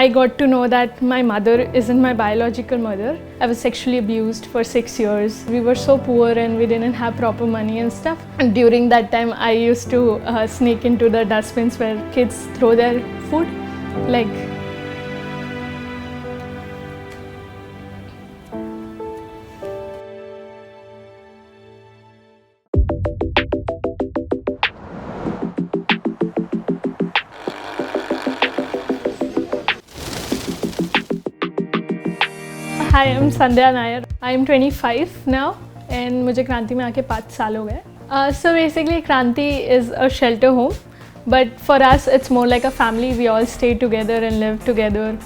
I got to know that my mother isn't my biological mother. I was sexually abused for 6 years. We were so poor and we didn't have proper money and stuff. And during that time, I used to sneak into the dustbins where kids throw their food. Like, Hi, I'm Sandhya Nair. I'm 25 now and मुझे क्रांति में आके 5 साल हो गए. So basically Kranti is a shelter home, but for us it's more like a family. We all stay together and live together.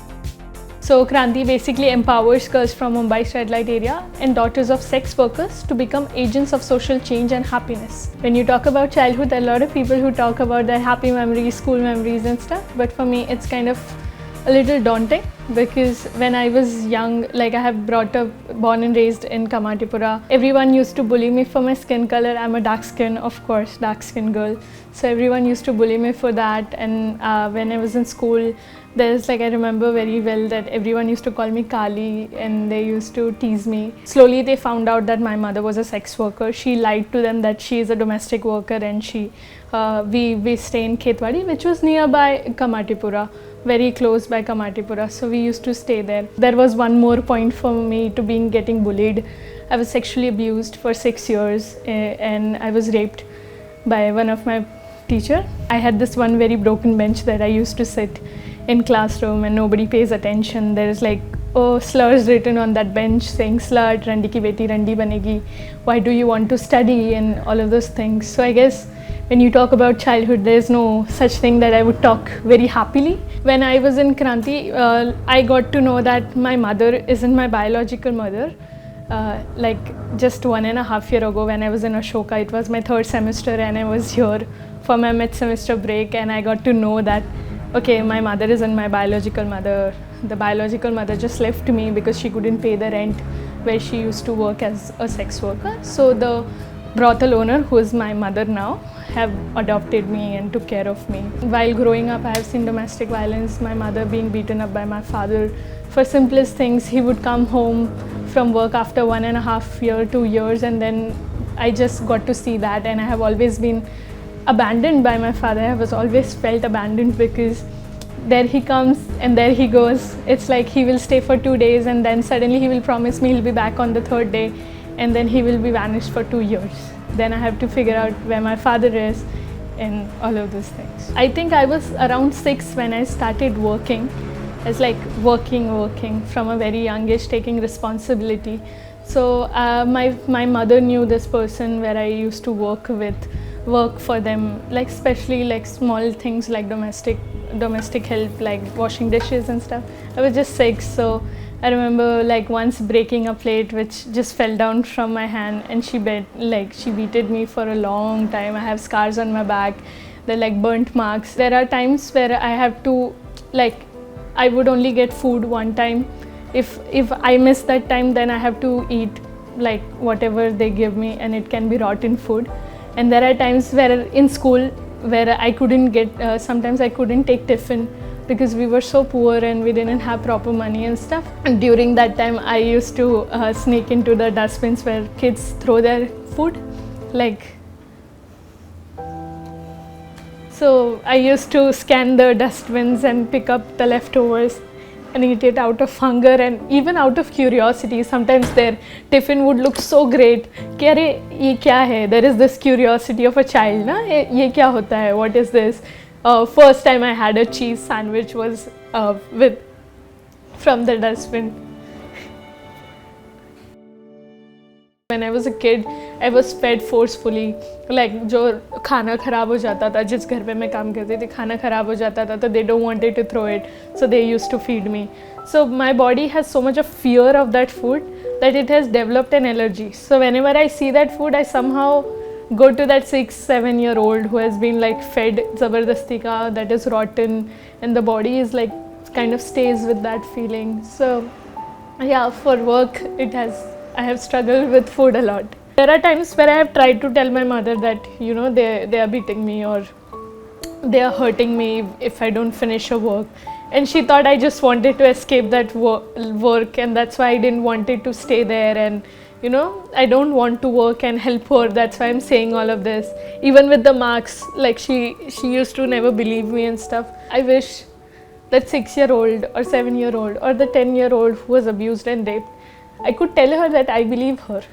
So Kranti basically empowers girls from Mumbai's red light area and daughters of sex workers to become agents of social change and happiness. When you talk about childhood, there are a lot of people who talk about their happy memories, school memories and stuff, but for me it's kind of a little daunting because when I was young, like I have born and raised in Kamatipura, everyone used to bully me for my skin color. I'm a dark skin, of course, dark skin girl. So everyone used to bully me for that. And when I was in school, I remember very well that everyone used to call me Kali and they used to tease me. Slowly they found out that my mother was a sex worker. She lied to them that she is a domestic worker and we stay in Khetwadi, which was nearby Kamatipura, very close by Kamatipura. So we used to stay there. There was one more point for me to getting bullied. I was sexually abused for 6 years and I was raped by one of my teacher. I had this one very broken bench that I used to sit in classroom and nobody pays attention. There's slurs written on that bench saying slut, randi ki beti randi banegi, why do you want to study, and all of those things. So I guess when you talk about childhood, there's no such thing that I would talk very happily. When I was in Kranti, I got to know that my mother isn't my biological mother. Just 1.5 years ago when I was in Ashoka, it was my 3rd semester and I was here for my mid-semester break and I got to know that okay, my mother isn't my biological mother. The biological mother just left me because she couldn't pay the rent where she used to work as a sex worker. So the brothel owner, who is my mother now, have adopted me and took care of me. While growing up, I have seen domestic violence, my mother being beaten up by my father. For simplest things, he would come home from work after 1.5 years, 2 years, and then I just got to see that, and I have always been abandoned by my father. I was always felt abandoned because there he comes and there he goes. It's like he will stay for 2 days and then suddenly he will promise me he'll be back on the 3rd day and then he will be vanished for 2 years. Then I have to figure out where my father is and all of those things. I think I was around 6 when I started working. It's like working from a very young age, taking responsibility. So my mother knew this person where I used to work for them, like especially like small things like domestic help, like washing dishes and stuff. I was just 6, so I remember like once breaking a plate which just fell down from my hand and she beated me for a long time. I have scars on my back, they're like burnt marks. There are times where I have to, I would only get food one time. If I miss that time, then I have to eat like whatever they give me and it can be rotten food. And there are times where in school where I couldn't get, sometimes I couldn't take tiffin because we were so poor and we didn't have proper money and stuff. And during that time, I used to sneak into the dustbins where kids throw their food. So I used to scan the dustbins and pick up the leftovers and eat it out of hunger and even out of curiosity. Sometimes their tiffin would look so great. कि अरे ये क्या है? There is this curiosity of a child, ना? ये क्या होता है? What is this? First time I had a cheese sandwich was from the dustbin. When I was a kid, I was fed forcefully. जो खाना खराब हो जाता था, जिस घर पे मैं काम करती थी, खाना खराब हो जाता था, तो they don't wanted to throw it, so they used to feed me. So my body has so much of fear of that food that it has developed an allergy. So whenever I see that food, I somehow go to that 6-7 year old who has been fed zabardasti ka, that is rotten, and the body is kind of stays with that feeling. So yeah, for work I have struggled with food a lot. There are times where I have tried to tell my mother that they are beating me or they are hurting me if I don't finish a work, and she thought I just wanted to escape that work, and that's why I didn't wanted to stay there, and you know, I don't want to work and help her. That's why I'm saying all of this. Even with the marks, like she used to never believe me and stuff. I wish that 6-year-old or 7-year-old or the 10-year-old who was abused and raped, I could tell her that I believe her.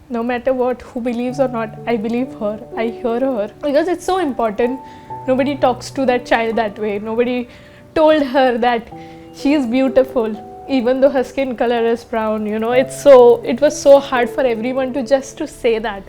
No matter what, who believes or not, I believe her, I hear her. Because it's so important. Nobody talks to that child that way. Nobody told her that she is beautiful, even though her skin color is brown. You know, it was so hard for everyone to just to say that.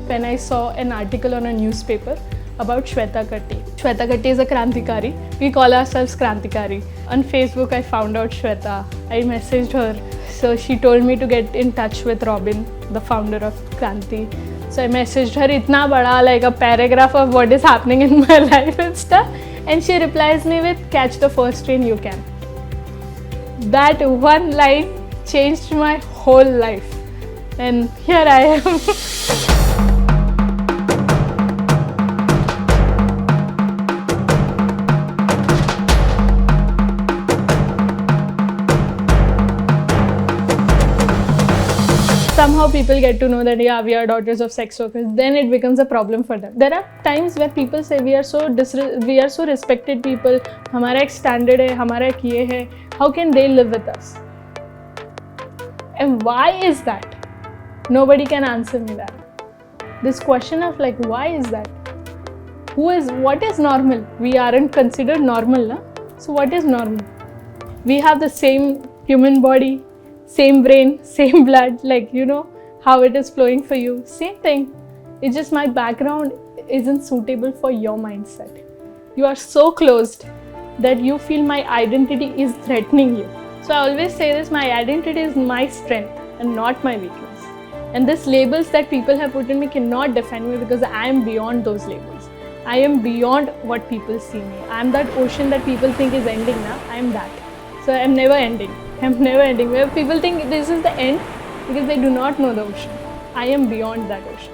When I saw an article on a newspaper about Shweta Katti. Shweta Katti is a Krantikari. We call ourselves Krantikari. On Facebook, I found out Shweta. I messaged her. So she told me to get in touch with Robin, the founder of Kranti. So I messaged her itna bada, like a paragraph of what is happening in my life and stuff. And she replies me with, catch the first train you can. That one line changed my whole life. And here I am. Somehow people get to know that yeah, we are daughters of sex workers, then it becomes a problem for them. There are times where people say we are so respected people, हमारा एक standard है, हमारा एक ये है, how can they live with us? And why is that? Nobody can answer me that. This question of like, why is that? What is normal? We aren't considered normal, na? So what is normal? We have the same human body, same brain, same blood, like you know how it is flowing for you. Same thing. It's just my background isn't suitable for your mindset. You are so closed that you feel my identity is threatening you. So I always say this, my identity is my strength and not my weakness. And these labels that people have put in me cannot define me because I am beyond those labels. I am beyond what people see me. I am that ocean that people think is ending now. I am that. So I am never ending. I'm never ending. Where people think this is the end because they do not know the ocean. I am beyond that ocean.